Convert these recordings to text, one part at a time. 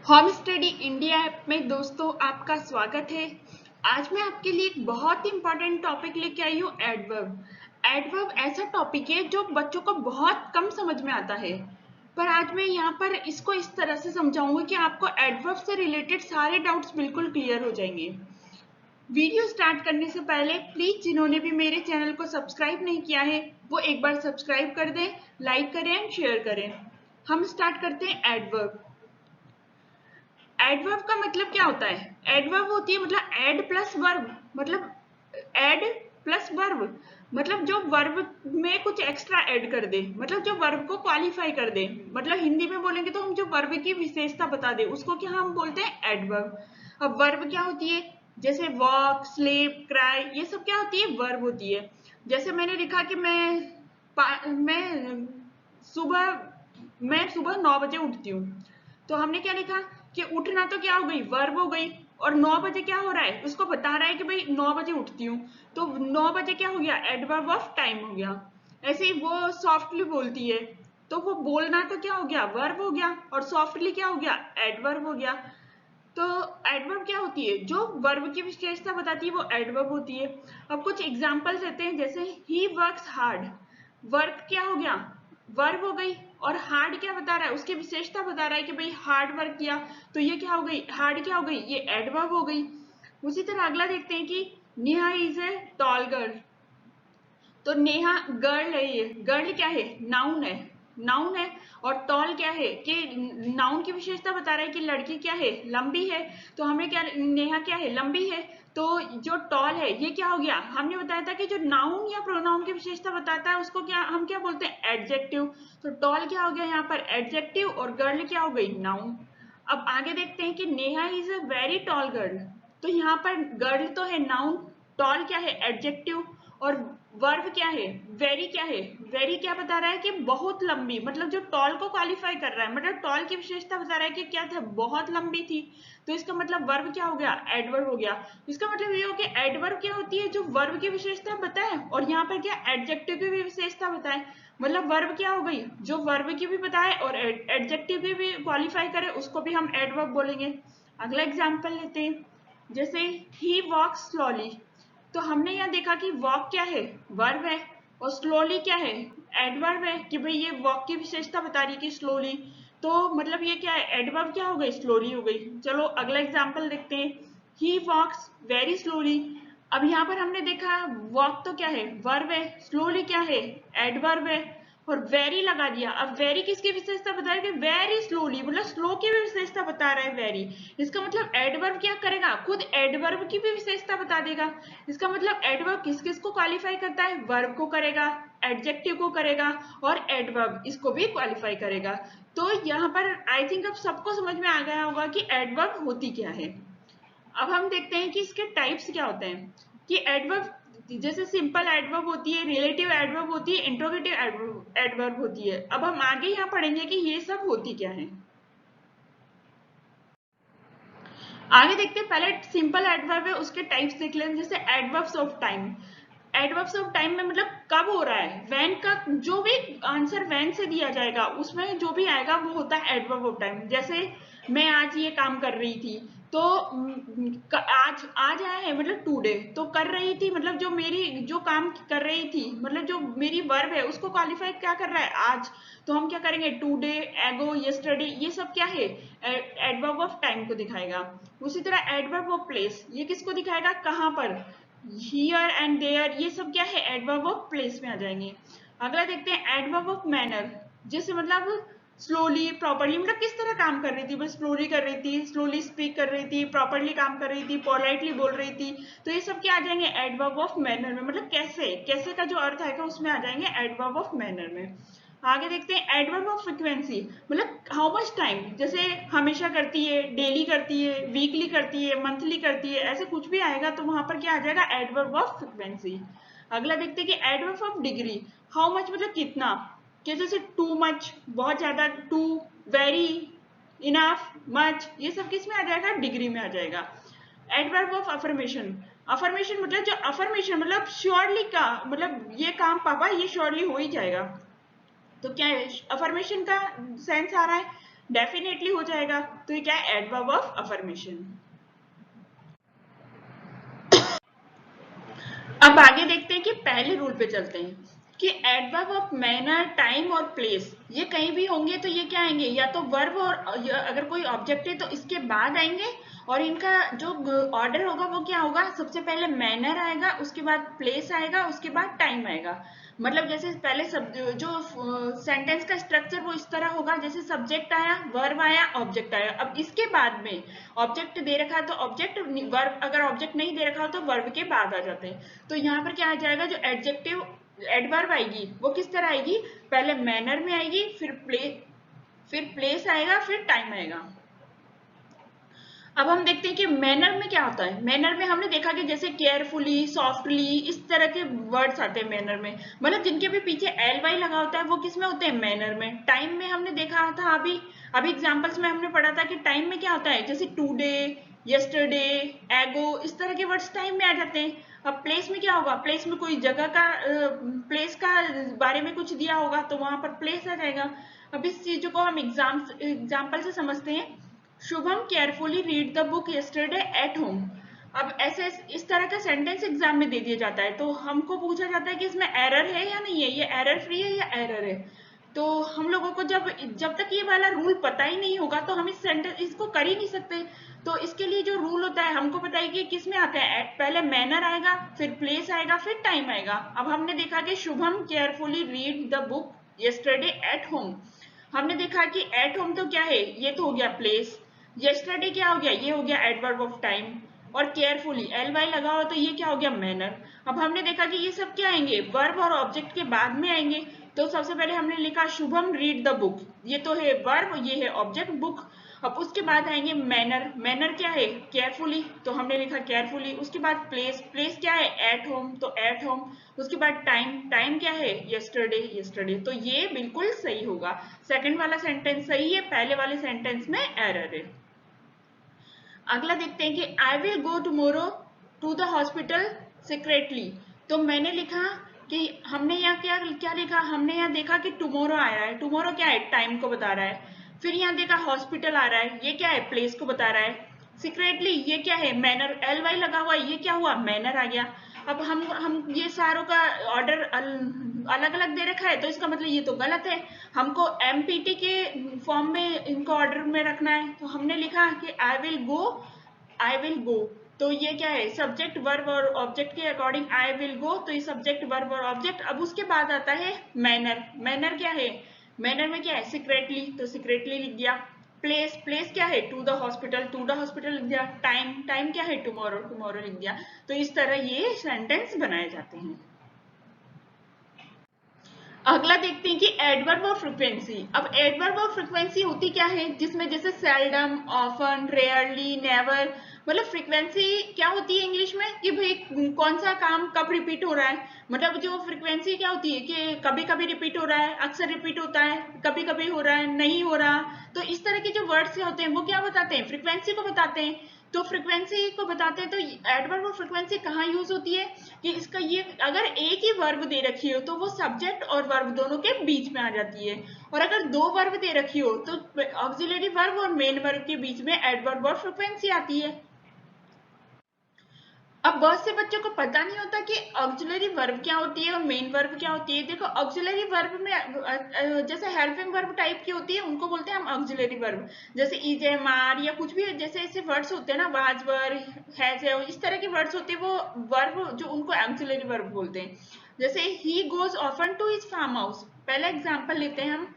Home study India app में दोस्तों आपका स्वागत है। आज मैं आपके लिए एक बहुत ही इंपॉर्टेंट टॉपिक लेके आई हूँ, एडवर्ब। एडवर्ब ऐसा टॉपिक है जो बच्चों को बहुत कम समझ में आता है, पर आज मैं यहाँ पर इसको इस तरह से समझाऊंगी कि आपको एडवर्ब से रिलेटेड सारे डाउट्स बिल्कुल क्लियर हो जाएंगे। वीडियो स्टार्ट करने से पहले प्लीज जिन्होंने भी मेरे चैनल को सब्सक्राइब नहीं किया है वो एक बार सब्सक्राइब कर दें, लाइक करें एंड शेयर करें। हम स्टार्ट करते हैं एडवर्ब। एडवर्ब का मतलब क्या होता है? एडवर्ब होती है मतलब एड प्लस वर्ब, मतलब एड प्लस वर्ब, मतलब जो वर्ब में कुछ एक्स्ट्रा ऐड कर दे, मतलब जो वर्ब को क्वालिफाई कर दे। मतलब हिंदी में बोलेंगे तो हम जो वर्ब की विशेषता बता दे उसको क्या हम बोलते हैं? एडवर्ब। अब वर्ब क्या होती है? जैसे वॉक, स्लीप, क्राई, ये सब क्या होती है? वर्ब होती है। जैसे मैंने लिखा कि मैं सुबह 9 बजे उठती हूँ, तो हमने क्या लिखा कि उठना तो क्या हो गई? वर्ब हो गई। और 9 बजे क्या हो रहा है? उसको बता रहा है कि भाई 9 बजे उठती हूँ, तो 9 बजे क्या हो गया? एडवर्ब ऑफ टाइम हो गया। ऐसे ही वो सॉफ्टली बोलती है, तो वो बोलना तो क्या हो गया? वर्ब हो गया। और सॉफ्टली क्या हो गया? एडवर्ब हो गया। तो एडवर्ब क्या होती है? जो वर्ब की विशेषता बताती है वो एडवर्ब होती है। अब कुछ एग्जांपल्स देते हैं, जैसे ही वर्क्स हार्ड। वर्क क्या हो गया? वर्ब हो गई। और हार्ड क्या बता रहा है? उसकी विशेषता बता रहा है कि भाई हार्ड वर्क किया, तो ये क्या हो गई? हार्ड क्या हो गई? ये एडवर्ब हो गई। उसी तरह अगला देखते हैं कि Neha is a tall girl. तो नेहा गर्ल है, ये गर्ल क्या है? नाउन है। नाउन है। और टॉल क्या है? कि नाउन की विशेषता बता रहा है कि लड़की क्या है? लंबी है। तो हमें क्या, नेहा क्या है? लंबी है। तो जो टॉल है ये क्या हो गया? हमने बताया था कि जो नाउन या प्रोनाउन की विशेषता बताता है उसको क्या हम क्या बोलते हैं? एडजेक्टिव। तो टॉल क्या हो गया यहाँ पर? एडजेक्टिव। और गर्ल क्या हो गई? नाउन। अब आगे देखते हैं कि Neha is a very tall girl. तो यहाँ पर गर्ल तो है नाउन, टॉल क्या है? एडजेक्टिव। और वर्ब क्या है? वेरी क्या है? वेरी क्या बता रहा है? कि बहुत लंबी, मतलब जो टॉल को क्वालिफाई कर रहा है, मतलब टॉल की विशेषता बता रहा है कि क्या था? बहुत लंबी थी। तो इसका मतलब वर्ब क्या हो गया? एडवर्ब हो गया। इसका मतलब ये हो गया एडवर्ब क्या होती है? जो वर्ब की विशेषता बताए, और यहाँ पर क्या एडजेक्टिव की भी विशेषता बताए। मतलब वर्ब क्या हो गई? जो वर्ब की भी बताए और एडजेक्टिव की भी क्वालिफाई करे उसको भी हम एडवर्ब बोलेंगे। अगला एग्जाम्पल लेते हैं, जैसे ही वॉक्स स्लोली। तो हमने यहाँ देखा कि वॉक क्या है? वर्ब है। और स्लोली क्या है? एडवर्ब है, कि भाई ये वॉक की विशेषता बता रही है कि स्लोली। तो मतलब ये क्या है? एडवर्ब क्या हो गई? स्लोली हो गई। चलो अगला एग्जाम्पल देखते हैं, ही वॉक्स वेरी स्लोली। अब यहाँ पर हमने देखा वॉक तो क्या है? वर्ब है। स्लोली क्या है? एडवर्ब है। और वेरी लगा दिया। अब वेरी किसकी विशेषता बता रहा है? कि वेरी स्लोली, मतलब स्लो की भी विशेषता बता रहा है वेरी। इसका मतलब एडवर्ब क्या करेगा? खुद एडवर्ब की भी विशेषता बता देगा। इसका मतलब एडवर्ब किस किस को क्वालिफाई करता है? वर्ब को करेगा, एडजेक्टिव को करेगा, और एडवर्ब इसको भी क्वालिफाई करेगा। तो यहाँ पर आई थिंक अब सबको समझ में आ गया होगा कि एडवर्ब होती क्या है। अब हम देखते हैं कि इसके टाइप्स क्या होते हैं। कि एडवर्ब, जैसे सिंपल एडवर्ब होती है, रिलेटिव एडवर्ब होती है, इंट्रोगेटिव एडवर्ब होती है। अब हम आगे यहाँ पढ़ेंगे कि ये सब होती क्या है। आगे देखते हैं, पहले सिंपल एडवर्ब है उसके टाइप्स देख लें। जैसे adverbs of time. Adverbs of time में मतलब कब हो रहा है, व्हेन का जो भी आंसर व्हेन से दिया जाएगा उसमें जो भी आएगा वो होता है एडवर्ब ऑफ टाइम। जैसे मैं आज ये काम कर रही थी, तो आज आज आया है मतलब टुडे। तो कर रही थी मतलब जो मेरी जो काम कर रही थी, मतलब जो मेरी वर्ब है उसको क्वालिफाई क्या कर रहा है? आज। तो हम क्या करेंगे? टुडे, एगो, यस्टरडे, ये सब क्या है? एडवर्ब ऑफ टाइम को दिखाएगा। उसी तरह एडवर्ब ऑफ प्लेस, ये किसको दिखाएगा? कहाँ पर? हियर एंड देयर, ये सब क्या है? एडवर्ब ऑफ प्लेस में आ जाएंगे। अगला देखते हैं एडवर्ब ऑफ मैनर। जैसे मतलब स्लोली, प्रॉपरली, मतलब किस तरह काम कर रही थी? बस स्लोली कर रही थी, स्लोली स्पीक कर रही थी, प्रॉपरली काम कर रही थी, पोलाइटली बोल रही थी। तो ये सब क्या आ जाएंगे? एडवर्ब ऑफ मैनर में। मतलब कैसे, कैसे का जो अर्थ आएगा उसमें आ जाएंगे एडवर्ब ऑफ मैनर में। आगे देखते हैं एडवर्ब ऑफ फ्रिक्वेंसी, मतलब हाउ मच टाइम। जैसे हमेशा करती है, डेली करती है, वीकली करती है, मंथली करती है, ऐसे कुछ भी आएगा तो वहां पर क्या आ जाएगा? Adverb of frequency. अगला देखते हैं कि adverb of degree. How much मतलब कितना। कि जैसे टू मच, बहुत ज्यादा, टू, वेरी, इनफ, मच, ये सब किस में आ जाएगा? डिग्री में आ जाएगा। Adverb of affirmation. अफर्मेशन मतलब जो अफर्मेशन मतलब श्योरली का, मतलब ये काम पापा ये श्योरली हो ही जाएगा। तो क्या है? अफर्मेशन का सेंस आ रहा है डेफिनेटली हो जाएगा। तो ये क्या है, एडवर्ब ऑफ अफर्मेशन। अब आगे देखते हैं कि पहले रूल पे चलते हैं कि एडवर्ब ऑफ मैनर, टाइम और प्लेस ये कहीं भी होंगे तो ये क्या आएंगे, या तो वर्ब और अगर कोई ऑब्जेक्ट है तो इसके बाद आएंगे, और इनका जो ऑर्डर होगा वो क्या होगा, सबसे पहले मैनर आएगा, उसके बाद प्लेस आएगा, उसके बाद टाइम आएगा। मतलब जैसे पहले सब जो सेंटेंस का स्ट्रक्चर वो इस तरह होगा, जैसे सब्जेक्ट आया, वर्ब आया, ऑब्जेक्ट आया। अब इसके बाद में ऑब्जेक्ट दे रखा है तो ऑब्जेक्ट, वर्ब अगर ऑब्जेक्ट नहीं दे रखा हो तो वर्ब के बाद आ जाते हैं। तो यहाँ पर क्या आ जाएगा, जो एडजेक्टिव एडवर्ब आएगी वो किस तरह आएगी, पहले मैनर में आएगी, फिर प्लेस आएगा, फिर टाइम आएगा। अब हम देखते हैं कि मैनर में क्या होता है। मैनर में हमने देखा कि जैसे केयरफुली, सॉफ्टली, इस तरह के वर्ड्स आते हैं मैनर में, मतलब जिनके भी पीछे एल वाई लगा होता है वो किस में होते हैं, मैनर में। टाइम में हमने देखा था अभी अभी एग्जांपल्स में हमने पढ़ा था कि टाइम में क्या होता है, जैसे टुडे, यस्टरडे, एगो, इस तरह के वर्ड्स टाइम में आ जाते हैं। अब प्लेस में क्या होगा, प्लेस में कोई जगह का प्लेस का बारे में कुछ दिया होगा तो वहां पर प्लेस आ जाएगा। अब इस चीजों को हम एग्जाम्पल से समझते हैं। Shubham carefully read the book yesterday at home. अब ऐसे इस तरह का सेंटेंस एग्जाम में दे दिया जाता है तो हमको पूछा जाता है कि इसमें एरर है या नहीं है, ये एरर फ्री है या एरर है। तो हम लोगों को जब जब तक ये वाला रूल पता ही नहीं होगा तो हम इस सेंटेंस इसको कर ही नहीं सकते। तो इसके लिए जो रूल होता है हमको पता है कि किस में आता है, पहले मैनर आएगा, फिर प्लेस आएगा, फिर टाइम आएगा। अब हमने देखा कि Shubham carefully read the book yesterday at home. हमने देखा कि एट होम तो क्या है, ये तो हो गया प्लेस। यस्टरडे क्या हो गया, ये हो गया एडवर्ब ऑफ टाइम। और केयरफुली एल वाई लगा हो तो ये क्या हो गया, मैनर। अब हमने देखा कि ये सब क्या आएंगे, वर्ब और ऑब्जेक्ट के बाद में आएंगे। तो सबसे पहले हमने लिखा शुभम रीड द बुक, ये तो है वर्ब, ये है ऑब्जेक्ट बुक। अब उसके बाद आएंगे मैनर। मैनर क्या है, केयरफुली, तो हमने लिखा केयरफुली। उसके बाद प्लेस, प्लेस क्या है, एट होम, तो एट होम। उसके बाद टाइम, टाइम क्या है, यस्टरडे, यस्टरडे। तो ये बिल्कुल सही होगा, सेकंड वाला सेंटेंस सही है, पहले वाले सेंटेंस में एरर है। अगला देखते हैं कि I will go tomorrow to the hospital secretly. तो मैंने लिखा कि हमने यहाँ क्या क्या लिखा, हमने यहाँ देखा कि टुमारो आया है, टुमारो क्या है, टाइम को बता रहा है। फिर यहाँ देखा हॉस्पिटल आ रहा है, ये क्या है, प्लेस को बता रहा है। सीक्रेटली ये क्या है, मैनर, एल वाई लगा हुआ है, ये क्या हुआ, मैनर आ गया। अब हम ये सारों का ऑर्डर अलग अलग दे रखा है तो इसका मतलब ये तो गलत है। हमको एमपीटी के फॉर्म में इनको ऑर्डर में रखना है। तो हमने लिखा कि I will go, I will गो। तो ये क्या है, सब्जेक्ट वर्ब और ऑब्जेक्ट के अकॉर्डिंग आई विल गो, तो ये सब्जेक्ट वर्ब और ऑब्जेक्ट। अब उसके बाद आता है मैनर। मैनर क्या है, मैनर में क्या है, सीक्रेटली, तो सीक्रेटली लिख दिया। प्लेस, प्लेस क्या है, to the hospital, to the hospital लिख दिया। टाइम, टाइम क्या है, टुमारो, टुमारो लिख दिया। तो इस तरह ये सेंटेंस बनाए जाते हैं। अगला देखते हैं कि एडवर्ब ऑफ फ्रीक्वेंसी। अब एडवर्ब ऑफ फ्रीक्वेंसी होती क्या है, जिसमें जैसे सेल्डम, ऑफन, रेयरली, नेवर, मतलब फ्रीक्वेंसी क्या होती है इंग्लिश में कि भाई कौन सा काम कब रिपीट हो रहा है। मतलब जो फ्रीक्वेंसी क्या होती है कि कभी कभी रिपीट हो रहा है, अक्सर रिपीट होता है, कभी कभी हो रहा है, नहीं हो रहा। तो इस तरह के जो वर्ड्स होते हैं वो क्या बताते हैं, फ्रीक्वेंसी को बताते हैं। तो फ्रीक्वेंसी को बताते हैं तो एडवर्ब ऑफ फ्रीक्वेंसी कहाँ यूज होती है कि इसका ये अगर एक ही वर्ब दे रखी हो तो वो सब्जेक्ट और वर्ब दोनों के बीच में आ जाती है। और अगर दो वर्ब दे रखी हो तो ऑक्सिलरी वर्ब और मेन वर्ब के बीच में एडवर्ब ऑफ फ्रीक्वेंसी आती है। अब बहुत से बच्चों को पता नहीं होता कि ऑक्सिलरी वर्ब क्या होती है और मेन वर्ब क्या होती है। देखो ऑक्सिलरी वर्ब में जैसे हेल्पिंग वर्ब टाइप की होती है उनको बोलते हैं हम ऑक्सिलरी वर्ब। जैसे इज, एम, आर या कुछ भी जैसे ऐसे वर्ड्स होते हैं ना, वाज वर, हैज है, इस तरह के वर्ड्स होते हैं वो वर्ब जो उनको ऑक्सिलरी वर्ब बोलते हैं। जैसे he goes often to his farm house, पहला एग्जाम्पल लेते हैं हम।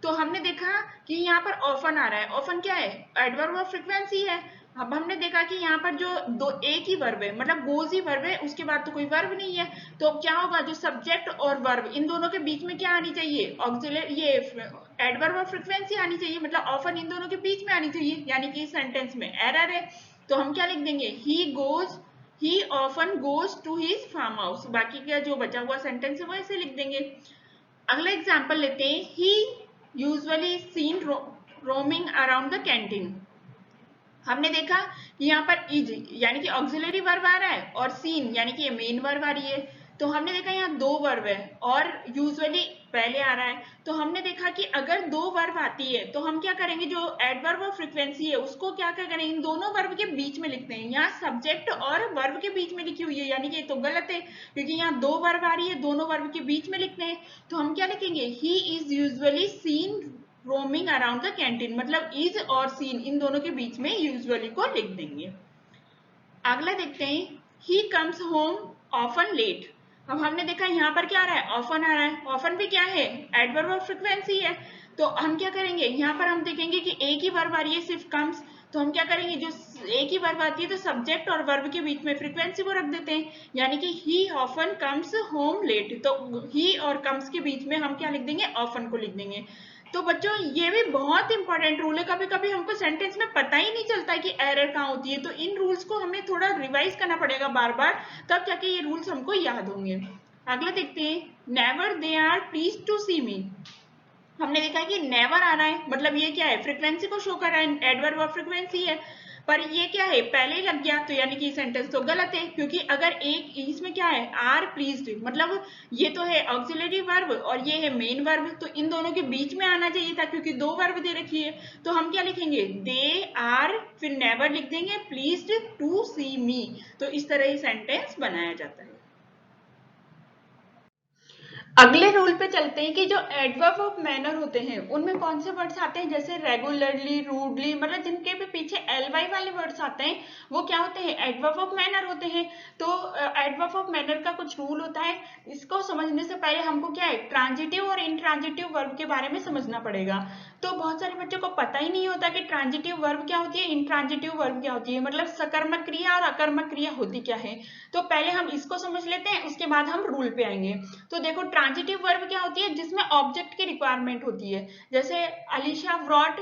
तो हमने देखा कि यहाँ पर ऑफन आ रहा है, ऑफन क्या है, एडवर्ब ऑफ फ्रीक्वेंसी है। अब हमने देखा कि यहाँ पर जो दो एक ही वर्ब है, मतलब गोज ही वर्ब है, उसके बाद तो कोई वर्ब नहीं है। तो क्या होगा, जो सब्जेक्ट और वर्ब इन दोनों के बीच में क्या आनी चाहिए, ऑक्सिलरी, ये एडवर्ब ऑफ फ्रीक्वेंसी आनी चाहिए, मतलब ऑफन इन दोनों के बीच में आनी चाहिए, यानी कि सेंटेंस में एरर है। तो हम क्या लिख देंगे, he goes, he often goes to his farm house. बाकी का जो बचा हुआ सेंटेंस है वो ऐसे लिख देंगे। अगला एग्जाम्पल लेते हैं, he usually seen roaming around the canteen. हमने देखा कि यहाँ पर इज यानी कि ऑक्सिलरी वर्ब आ रहा है और सीन यानी कि मेन वर्ब आ रही है। तो हमने देखा यहाँ दो वर्ब है और यूजुअली पहले आ रहा है, तो हमने देखा कि अगर दो वर्ब आती है तो हम क्या करेंगे, जो एडवर्ब ऑफ फ्रीक्वेंसी है उसको क्या क्या करेंगे, इन दोनों वर्ब के बीच में लिखते हैं। यहाँ सब्जेक्ट और वर्ब के बीच में लिखी हुई है, यानी कि ये तो गलत है क्योंकि यहाँ दो वर्ब आ रही है, दोनों वर्ब के बीच में लिखते हैं। तो हम क्या लिखेंगे, he is usually seen roaming around the canteen, मतलब इज और सीन इन दोनों के बीच में यूजुअली को लिख देंगे। अगला देखते हैं, he comes home often late. अब हमने देखा यहाँ पर क्या आ रहा है, ऑफन आ रहा है। ऑफन भी क्या है, एडवर्ब ऑफ फ्रीक्वेंसी है। तो हम क्या करेंगे, यहाँ पर हम देखेंगे कि एक ही वर्ब आ रही है सिर्फ कम्स, तो हम क्या करेंगे, जो एक ही वर्ब आती है तो सब्जेक्ट और वर्ब के बीच में फ्रीक्वेंसी को रख देते हैं, यानी कि he often comes home late. तो ही और कम्स के बीच में हम क्या लिख देंगे, ऑफन को लिख देंगे। तो बच्चों ये भी बहुत इंपॉर्टेंट रूल है, कभी कभी हमको सेंटेंस में पता ही नहीं चलता है कि एरर कहाँ होती है, तो इन रूल्स को हमें थोड़ा रिवाइज करना पड़ेगा बार बार, तब जाके ये रूल्स हमको याद होंगे। अगला देखते हैं, never they are please to see me. हमने देखा कि नेवर आ रहा है, मतलब ये क्या है, फ्रीक्वेंसी को शो कर रहा है, एडवर्ब ऑफ फ्रीक्वेंसी है, पर ये क्या है, पहले ही लग गया, तो यानी कि सेंटेंस तो गलत है, क्योंकि अगर एक इसमें क्या है, आर प्लीज्ड, मतलब ये तो है ऑक्सिलरी वर्ब और ये है मेन वर्ब, तो इन दोनों के बीच में आना चाहिए था, क्योंकि दो वर्ब दे रखी है। तो हम क्या लिखेंगे, दे आर, फिर नेवर लिख देंगे, प्लीज्ड टू सी मी। तो इस तरह ही सेंटेंस बनाया जाता है। अगले रूल पे चलते हैं कि जो एडवर्ब ऑफ मैनर होते हैं उनमें कौन से वर्ड्स आते हैं, जैसे रेगुलरली, रूडली, मतलब जिनके भी पीछे एल वाले वर्ड्स आते हैं वो क्या होते हैं, एडवर्ब ऑफ मैनर होते हैं। तो एडवर्ब ऑफ मैनर का कुछ रूल होता है, इसको समझने से पहले हमको क्या है, ट्रांजिटिव और इंट्रांजिटिव वर्ब के बारे में समझना पड़ेगा। तो बहुत सारे बच्चों को पता ही नहीं होता कि ट्रांजिटिव वर्ब क्या होती है, इंट्रांजिटिव वर्ब क्या होती है, मतलब सकर्मक क्रिया और अकर्मक क्रिया होती क्या है। तो पहले हम इसको समझ लेते हैं, उसके बाद हम रूल पे आएंगे। तो देखो ट्रांजिटिव वर्ब क्या होती है, जिसमें ऑब्जेक्ट की रिक्वायरमेंट होती है, जैसे अलीशा व्रॉट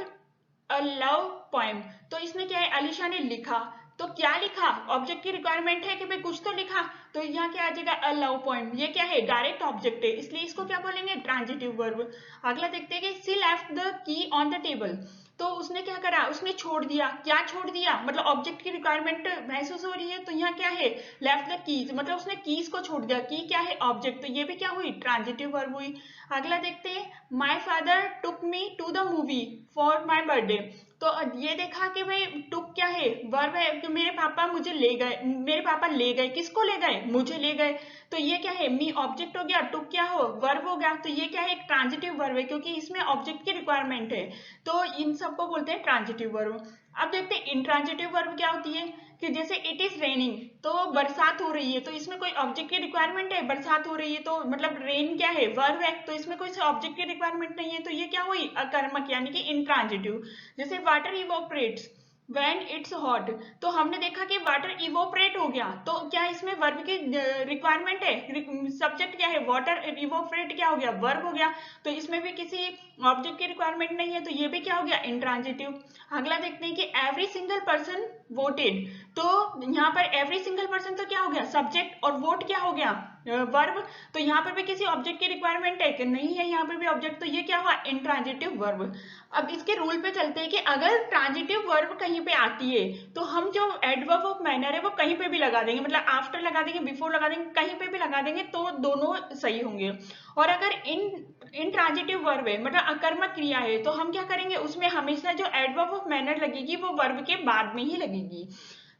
अ लव पोएम। तो इसमें क्या है, अलीशा ने लिखा, तो क्या लिखा, ऑब्जेक्ट की रिक्वायरमेंट है कि भाई कुछ तो लिखा, तो यहाँ क्या आ जाएगा, अ लव पोएम। ये क्या है, डायरेक्ट ऑब्जेक्ट है, इसलिए इसको क्या बोलेंगे, ट्रांजिटिव वर्ब। अगला देखते हैं कि she left the key on the table. तो उसने क्या करा, उसने छोड़ दिया, क्या छोड़ दिया, मतलब ऑब्जेक्ट की रिक्वायरमेंट महसूस हो रही है, तो यहाँ क्या है, लेफ्ट द कीज, मतलब उसने कीज को छोड़ दिया, की क्या है, ऑब्जेक्ट, तो ये भी क्या हुई, ट्रांजिटिव वर्ब हुई। अगला देखते हैं, my father took me to the movie for my birthday. तो ये देखा कि भाई टुक क्या है, वर्ब है, कि मेरे पापा मुझे ले गए, मेरे पापा ले गए, किसको ले गए, मुझे ले गए। तो ये क्या है, मी ऑब्जेक्ट हो गया, टुक क्या हो, वर्ब हो गया, तो ये क्या है, एक ट्रांजिटिव वर्ब है, क्योंकि इसमें ऑब्जेक्ट की रिक्वायरमेंट है। तो इन सबको बोलते हैं ट्रांजिटिव वर्ब। अब देखते हैं इंट्रांजिटिव वर्ब क्या होती है, कि जैसे इट इज रेनिंग, तो बरसात हो रही है, तो इसमें कोई ऑब्जेक्ट की रिक्वायरमेंट है, बरसात हो रही है, तो मतलब रेन क्या है, वर्ब है, तो इसमें कोई ऑब्जेक्ट की रिक्वायरमेंट नहीं है, तो ये क्या हुई, अकर्मक, यानी कि इंट्रांजिटिव। जैसे वाटर इवोपरेट्स व्हेन इट्स हॉट, तो हमने देखा कि वाटर इवोपरेट हो गया, तो क्या इसमें वर्ब की रिक्वायरमेंट है, सब्जेक्ट क्या है, वाटर इवोपरेट क्या हो गया, वर्ब हो गया, तो इसमें भी किसी ऑब्जेक्ट की रिक्वायरमेंट नहीं है, तो ये भी क्या हो गया, इंट्रांजिटिव। अगला देखते हैं कि एवरी सिंगल पर्सन वोटेड, तो यहाँ पर एवरी सिंगल पर्सन तो क्या हो गया, सब्जेक्ट, और वोट क्या हो गया, वर्ब, तो यहाँ पर भी किसी ऑब्जेक्ट की रिक्वायरमेंट है कि नहीं है, यहाँ पर भी ऑब्जेक्ट, तो ये क्या हुआ, इंट्रांजिटिव वर्ब। अब इसके रूल पे चलते हैं कि अगर ट्रांजिटिव वर्ब कहीं पे आती है तो हम जो एडवर्ब ऑफ मैनर है वो कहीं पे भी लगा देंगे, मतलब आफ्टर लगा देंगे, बिफोर लगा देंगे, कहीं पे भी लगा देंगे, तो दोनों सही होंगे। और अगर इंट्रांजिटिव वर्ब है, मतलब अकर्मक क्रिया है, तो हम क्या करेंगे, उसमें हमेशा जो एडवर्ब ऑफ मैनर लगेगी वो वर्ब के बाद में ही लगेगी।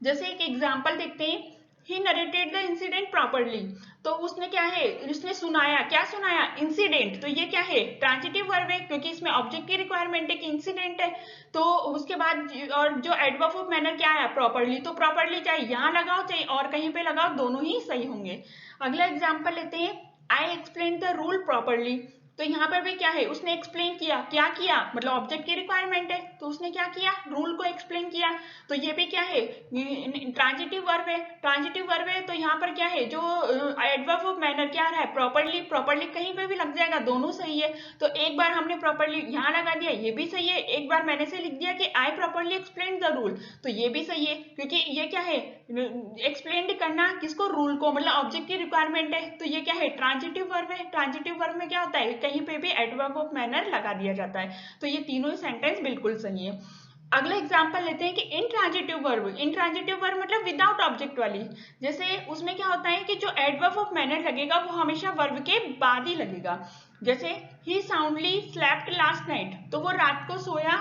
जैसे एक एग्जाम्पल देखते हैं, ही नरेटेड द इंसिडेंट प्रॉपरली, तो उसने क्या है, उसने सुनाया, क्या सुनाया, इंसिडेंट, तो ये क्या है, ट्रांजिटिव वर्ब है, क्योंकि इसमें ऑब्जेक्ट की रिक्वायरमेंट है कि इंसिडेंट है। तो उसके बाद और जो एडवर्ब ऑफ मैनर क्या है, प्रॉपरली, तो प्रॉपरली चाहे यहाँ लगाओ चाहे और कहीं पे लगाओ, दोनों ही सही होंगे। अगला एग्जाम्पल लेते हैं, I explain the rule properly, तो यहाँ पर भी क्या है, उसने एक्सप्लेन किया, क्या किया, मतलब ऑब्जेक्ट की रिक्वायरमेंट है, तो उसने क्या किया, रूल को एक्सप्लेन किया, तो ये भी क्या है, ट्रांजिटिव वर्ब है, ट्रांजिटिव वर्ब है, तो यहाँ पर क्या है, जो एडवर्ब ऑफ मैनर क्या रहा है, प्रॉपरली, प्रॉपरली कहीं पे भी लग जाएगा, दोनों सही है। तो एक बार हमने प्रॉपरली यहाँ लगा दिया, ये भी सही है, एक बार मैंने से लिख दिया कि आई प्रॉपरली एक्सप्लेन द रूल, तो ये भी सही है, क्योंकि ये क्या है, एक्सप्लेन करना किसको, रूल को, मतलब ऑब्जेक्ट की रिक्वायरमेंट है, तो ये क्या है, ट्रांजिटिव वर्ब है। ट्रांजिटिव वर्ब में क्या होता है, कहीं पे भी एडवर्ब ऑफ मैनर लगा दिया जाता है, तो ये तीनों ही सेंटेंस बिल्कुल सही है। अगला एग्जांपल लेते हैं कि इंट्रांजिटिव वर्ब। इंट्रांजिटिव वर्ब मतलब विदाउट ऑब्जेक्ट वाली। जैसे उसमें क्या होता है कि जो एडवर्ब ऑफ मैनर लगेगा वो हमेशा वर्ब के बाद ही लगेगा। जैसे ही साउंडली स्लेप्ट लास्ट नाइट, तो वो रात को सोया,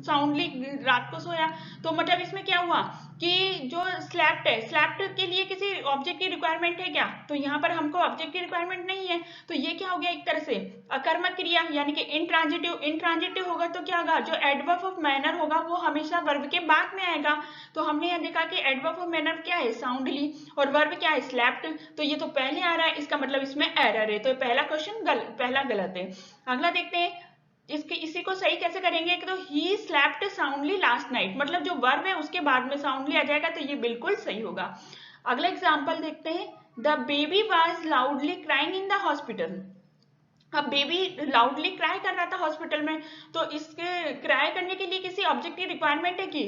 साउंडली रात को सोया। तो मतलब इसमें क्या हुआ कि जो स्लेप्ट है, स्लेप्ट के लिए किसी ऑब्जेक्ट की रिक्वायरमेंट है क्या? तो यहाँ पर हमको ऑब्जेक्ट की रिक्वायरमेंट नहीं है, तो ये क्या हो गया एक तरह से अकर्मक क्रिया, यानी कि इंट्रांजिटिव। इंट्रांजिटिव होगा तो क्या होगा, जो एडवर्ब ऑफ मैनर होगा वो हमेशा वर्ब के बाद में आएगा। तो हमने यहाँ देखा कि एडवर्ब ऑफ मैनर क्या है, साउंडली, और वर्ब क्या है, स्लेप्ट। तो ये तो पहले आ रहा है, इसका मतलब इसमें एरर है, तो पहला क्वेश्चन पहला गलत है। अगला देखते हैं इसी को सही कैसे करेंगे। तो he slept soundly last night, मतलब जो वर्ब है उसके बाद में साउंडली आ जाएगा, तो ये बिल्कुल सही होगा। अगला एग्जांपल देखते हैं, the baby was loudly crying in the hospital. अब बेबी लाउडली क्राई कर रहा था हॉस्पिटल में, तो इसके क्राई करने के लिए किसी ऑब्जेक्ट की रिक्वायरमेंट है कि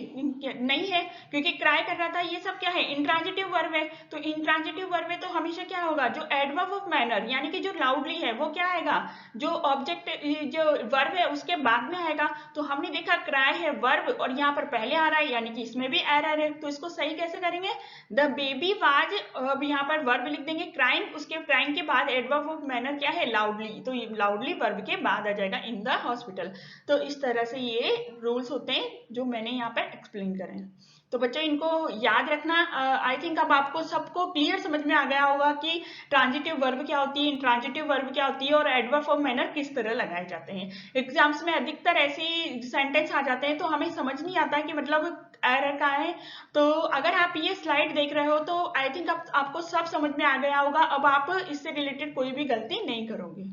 नहीं है, क्योंकि क्राई कर रहा था, ये सब क्या है, इंट्रांजिटिव वर्ब है। तो इंट्रांजिटिव वर्ब है तो हमेशा क्या होगा, जो एडवर्ब ऑफ मैनर यानी कि जो लाउडली है वो क्या आएगा, जो ऑब्जेक्ट जो वर्ब है उसके बाद में आएगा। तो हमने देखा क्राई है वर्ब और यहाँ पर पहले आ रहा है, यानी कि इसमें भी एरर है। तो इसको सही कैसे करेंगे, द बेबी वाज, अब यहाँ पर वर्ब लिख देंगे क्राइंग, उसके क्राइंग के बाद एडवर्ब ऑफ मैनर क्या है, लाउडली, तो लाउडली वर्ब के बाद आ जाएगा इन द हॉस्पिटल। तो इस तरह से ये रूल्स होते हैं जो मैंने यहाँ पर एक्सप्लेन करे हैं। तो बच्चों इनको याद रखना। आई थिंक अब आपको सबको क्लियर समझ में आ गया होगा कि ट्रांजिटिव वर्ब क्या होती है, इंट्रांजिटिव वर्ब क्या होती है, और एडवर्ब ऑफ मैनर किस तरह लगाए जाते हैं। एग्जाम्स में अधिकतर ऐसे सेंटेंस आ जाते हैं तो हमें समझ नहीं आता कि मतलब एरर का है। तो अगर आप ये स्लाइड देख रहे हो तो आई थिंक आपको सब समझ में आ गया होगा। अब आप इससे रिलेटेड कोई भी गलती नहीं करोगे।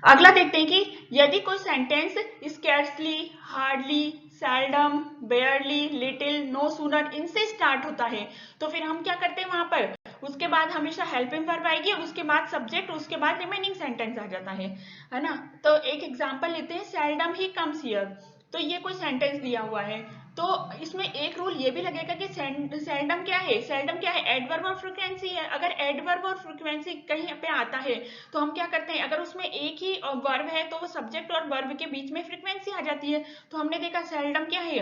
अगला देखते हैं कि यदि कोई sentence scarcely, hardly, seldom, barely, little, no sooner इनसे स्टार्ट होता है, तो फिर हम क्या करते हैं वहां पर, उसके बाद हमेशा हेल्पिंग वर्ब आएगी, उसके बाद सब्जेक्ट, उसके बाद रिमेनिंग सेंटेंस आ जाता है ना। तो एक एग्जांपल लेते हैं, सेल्डम ही कम्स हियर। तो ये कोई सेंटेंस दिया हुआ है, तो इसमें एक रूल ये भी लगेगा कि सेल्डम क्या है, सेल्डम क्या है, एडवर्ब और फ्रीक्वेंसी है। अगर एडवर्ब और फ्रीक्वेंसी कहीं पे आता है तो हम क्या करते हैं, अगर उसमें एक ही वर्ब है तो वो सब्जेक्ट और वर्ब के बीच में फ्रीक्वेंसी आ जाती है। तो हमने देखा सेल्डम क्या है,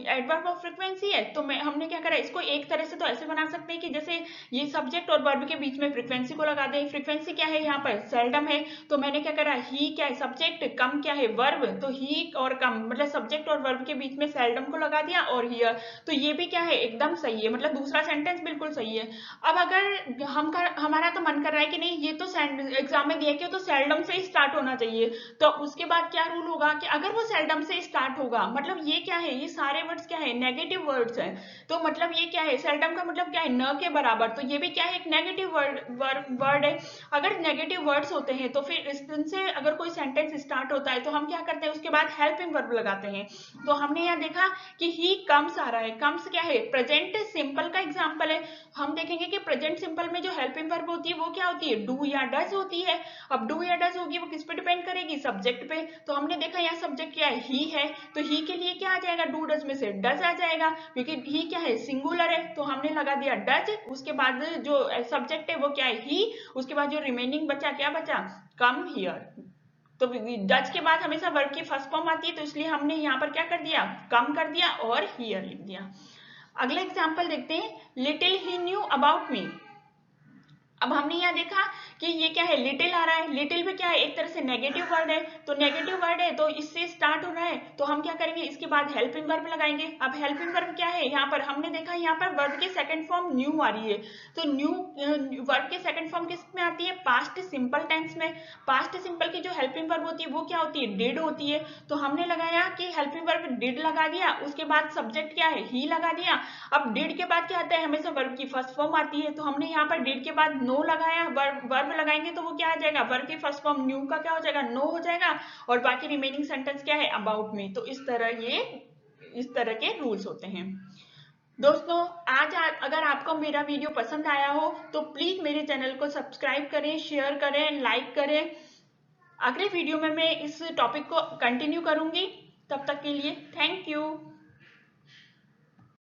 एडवर्ब और फ्रीक्वेंसी है। तो हमने क्या करा, इसको एक तरह से तो ऐसे बना सकते हैं कि जैसे ये सब्जेक्ट और वर्ब के बीच में फ्रीक्वेंसी को लगा दें। फ्रीक्वेंसी क्या है यहाँ पर, सेल्डम है, तो मैंने क्या करा, ही क्या है सब्जेक्ट, कम क्या है वर्ब, तो ही और कम मतलब सब्जेक्ट और वर्ब के बीच में सेल्डम को लगा दिया और हियर। तो ये भी क्या है, एकदम सही है, मतलब दूसरा सेंटेंस बिल्कुल सही है। अब अगर हमारा तो मन कर रहा है कि नहीं ये तो एग्जाम में दिया कि तो सेल्डम से ही स्टार्ट होना चाहिए, तो उसके बाद क्या रूल होगा कि अगर वो सेल्डम से स्टार्ट होगा, मतलब ये क्या है, ये सारे वर्ड्स क्या है, नेगेटिव वर्ड्स हैं। तो मतलब ये क्या है, सेल्डम का मतलब क्या है, न के बराबर, तो ये भी क्या है, एक नेगेटिव वर्ड है। अगर नेगेटिव वर्ड्स होते हैं तो फिर इनसे अगर कोई सेंटेंस स्टार्ट होता है तो हम क्या करते हैं, उसके बाद हेल्पिंग वर्ब लगाते हैं। तो हमने यहाँ देखा कि ही कम्स आ रहा है, कम्स क्या है, प्रेजेंट सिंपल का एग्जांपल है। हम देखेंगे कि प्रेजेंट सिंपल में जो हेल्पिंग वर्ब होती है वो क्या होती है, डू या डज होती है। अब डू या डज होगी वो किस पे डिपेंड करेगी, सब्जेक्ट पे। तो हमने देखा यहाँ सब्जेक्ट क्या है, ही है, तो ही के लिए क्या आ जाएगा, डू डज में से डज आ जाएगा, क्योंकि ही क्या है, सिंगुलर है, तो हमने लगा दिया डज। उसके बाद जो सब्जेक्ट है वो क्या है, ही, उसके बाद जो रिमेनिंग बचा क्या बचा, कम हियर। तो डज के बाद हमेशा वर्ब की फर्स्ट फॉर्म आती है, तो इसलिए हमने यहाँ पर क्या कर दिया, कम कर दिया और हियर लिख दिया। अगला एग्जांपल देखते हैं, little he knew about me. अब हमने यहाँ देखा कि ये क्या है, लिटिल आ रहा है, लिटिल में क्या है, एक तरह से नेगेटिव वर्ड है, तो नेगेटिव वर्ड है तो इससे स्टार्ट हो रहा है, तो हम क्या करेंगे, इसके बाद हेल्पिंग वर्ब लगाएंगे। अब हेल्पिंग वर्ब क्या है, यहाँ पर हमने देखा यहाँ पर वर्ब की सेकंड फॉर्म न्यू आ रही है, तो न्यू वर्ब की सेकंड फॉर्म किस में आती है, पास्ट सिंपल टेंस में। पास्ट सिंपल की जो हेल्पिंग वर्ब होती है वो क्या होती है, डिड होती है। तो हमने लगाया कि हेल्पिंग वर्ब डिड लगा दिया, उसके बाद सब्जेक्ट क्या है, ही लगा दिया। अब डिड के बाद क्या आता है, हमेशा वर्ब की फर्स्ट फॉर्म आती है, तो हमने यहाँ पर डिड के बाद नो लगाया, वर्ब लगाएंगे तो वो क्या आ जाएगा, वर्ब की फर्स्ट फॉर्म न्यू का क्या हो जाएगा, नो हो जाएगा, और बाकी रिमेनिंग सेंटेंस क्या है, अबाउट मी। तो इस तरह के रूल्स होते हैं। दोस्तों आज अगर आपको मेरा वीडियो पसंद आया हो तो प्लीज मेरे चैनल को सब्सक्राइब करें, शेयर करें, लाइक करें। अगले वीडियो में मैं इस टॉपिक को कंटिन्यू करूंगी। तब तक के लिए थैंक यू।